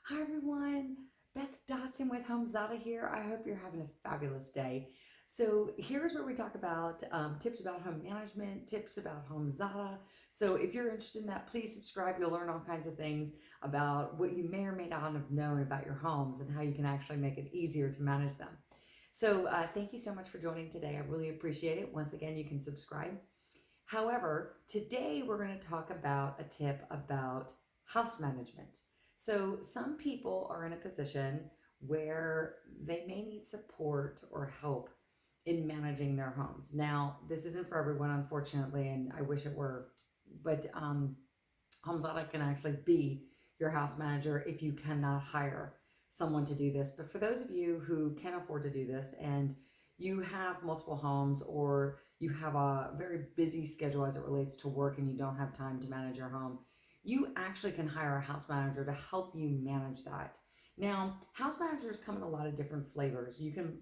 Hi everyone, Beth Dotson with HomeZada here. I hope you're having a fabulous day. So here's where we talk about tips about home management, tips about HomeZada. So if you're interested in that, please subscribe. You'll learn all kinds of things about what you may or may not have known about your homes and how you can actually make it easier to manage them. So thank you so much for joining today. I really appreciate it. Once again, you can subscribe. However, today we're going to talk about a tip about house management. So, some people are in a position where they may need support or help in managing their homes. Now, this isn't for everyone, unfortunately, and I wish it were, but HomeZada can actually be your house manager if you cannot hire someone to do this. But for those of you who can afford to do this and you have multiple homes or you have a very busy schedule as it relates to work and you don't have time to manage your home, you actually can hire a house manager to help you manage that. Now, house managers come in a lot of different flavors. You can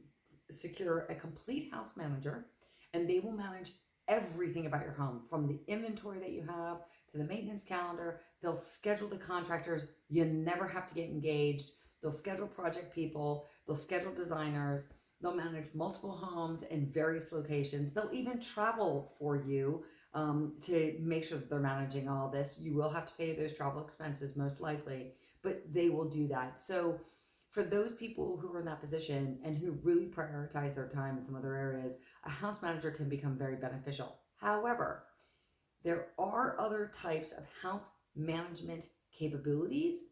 secure a complete house manager and they will manage everything about your home from the inventory that you have to the maintenance calendar. They'll schedule the contractors. You never have to get engaged. They'll schedule project people. They'll schedule designers. They'll manage multiple homes in various locations. They'll even travel for you to make sure that they're managing all this. You will have to pay those travel expenses most likely, but they will do that. So for those people who are in that position and who really prioritize their time in some other areas, a house manager can become very beneficial. However, there are other types of house management capabilities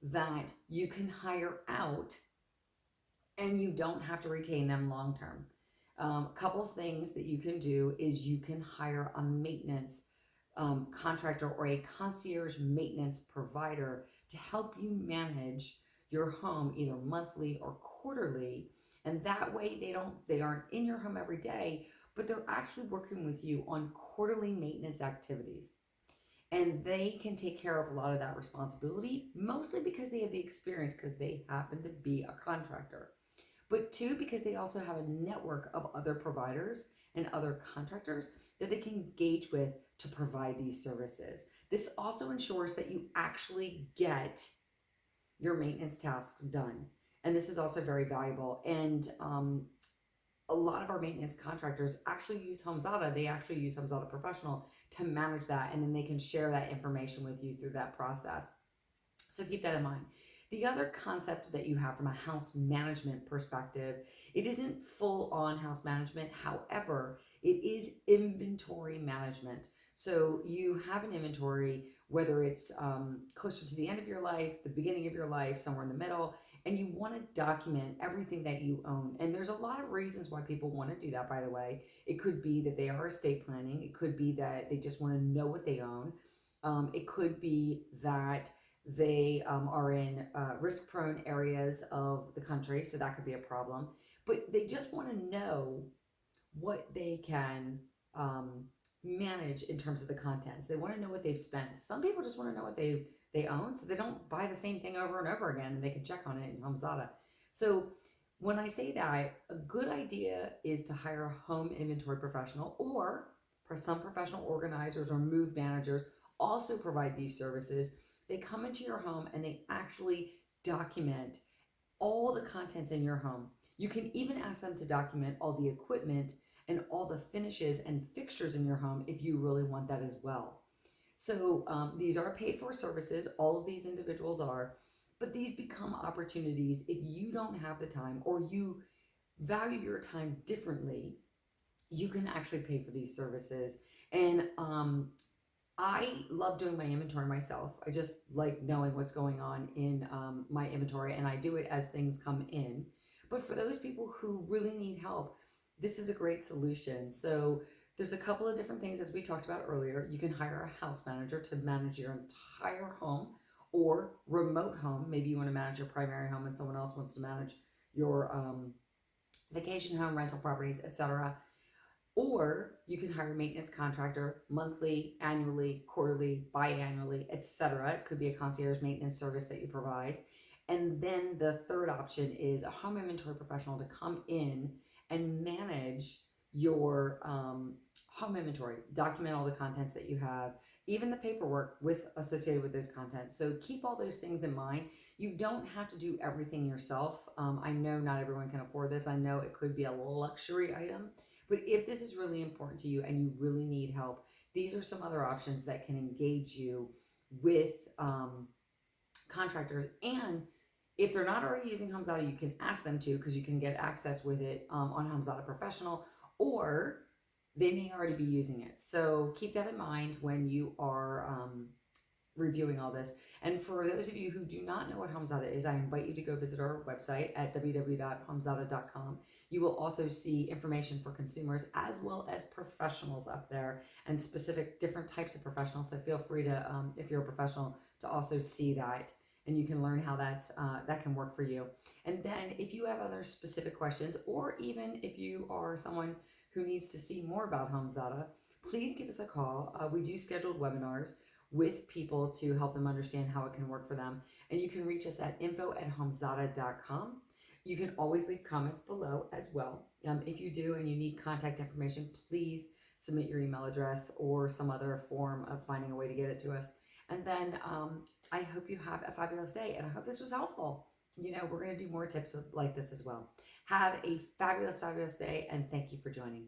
that you can hire out and you don't have to retain them long term. A couple of things that you can do is you can hire a maintenance contractor or a concierge maintenance provider to help you manage your home either monthly or quarterly, and that way they aren't in your home every day, but they're actually working with you on quarterly maintenance activities, and they can take care of a lot of that responsibility, mostly because they have the experience because they happen to be a contractor, but two, because they also have a network of other providers and other contractors that they can engage with to provide these services. This also ensures that you actually get your maintenance tasks done. And this is also very valuable. And a lot of our maintenance contractors actually use HomeZada. They actually use HomeZada Professional to manage that, and then they can share that information with you through that process. So keep that in mind. The other concept that you have from a house management perspective, it isn't full on house management. However, it is inventory management. So you have an inventory, whether it's closer to the end of your life, the beginning of your life, somewhere in the middle, and you want to document everything that you own. And there's a lot of reasons why people want to do that, by the way. It could be that they are estate planning, it could be that they just want to know what they own, it could be that they are in risk prone areas of the country, so that could be a problem. But they just want to know what they can um, manage in terms of the contents. They want to know what they've spent. Some people just want to know what they own, so they don't buy the same thing over and over again, and they can check on it in HomeZada. So when I say that, a good idea is to hire a home inventory professional, or for some professional organizers or move managers also provide these services. They come into your home and they actually document all the contents in your home. You can even ask them to document all the equipment and all the finishes and fixtures in your home if you really want that as well. So these are paid for services, all of these individuals are, but these become opportunities if you don't have the time or you value your time differently. You can actually pay for these services. And I love doing my inventory myself. I just like knowing what's going on in my inventory, and I do it as things come in. But for those people who really need help, this is a great solution. So there's a couple of different things as we talked about earlier. You can hire a house manager to manage your entire home or remote home. Maybe you want to manage your primary home and someone else wants to manage your vacation home, rental properties, etc. Or you can hire a maintenance contractor monthly, annually, quarterly, biannually, etc. It could be a concierge maintenance service that you provide. And then the third option is a home inventory professional to come in and manage your home inventory, document all the contents that you have, even the paperwork with associated with those contents. So keep all those things in mind. You don't have to do everything yourself. I know not everyone can afford this. I know it could be a luxury item, but if this is really important to you and you really need help, these are some other options that can engage you with contractors. And if they're not already using HomeZada, you can ask them to, because you can get access with it on HomeZada Professional, or they may already be using it. So keep that in mind when you are reviewing all this. And for those of you who do not know what HomeZada is, I invite you to go visit our website at www.homezada.com. You will also see information for consumers as well as professionals up there, and specific different types of professionals. So feel free to, if you're a professional, to also see that, and you can learn how that can work for you. And then if you have other specific questions, or even if you are someone who needs to see more about HomeZada, please give us a call. We do scheduled webinars with people to help them understand how it can work for them. And you can reach us at info@homezada.com. You can always leave comments below as well. If you do and you need contact information, please submit your email address or some other form of finding a way to get it to us. And then I hope you have a fabulous day, and I hope this was helpful. We're going to do more tips like this as well. Have a fabulous, fabulous day, and thank you for joining.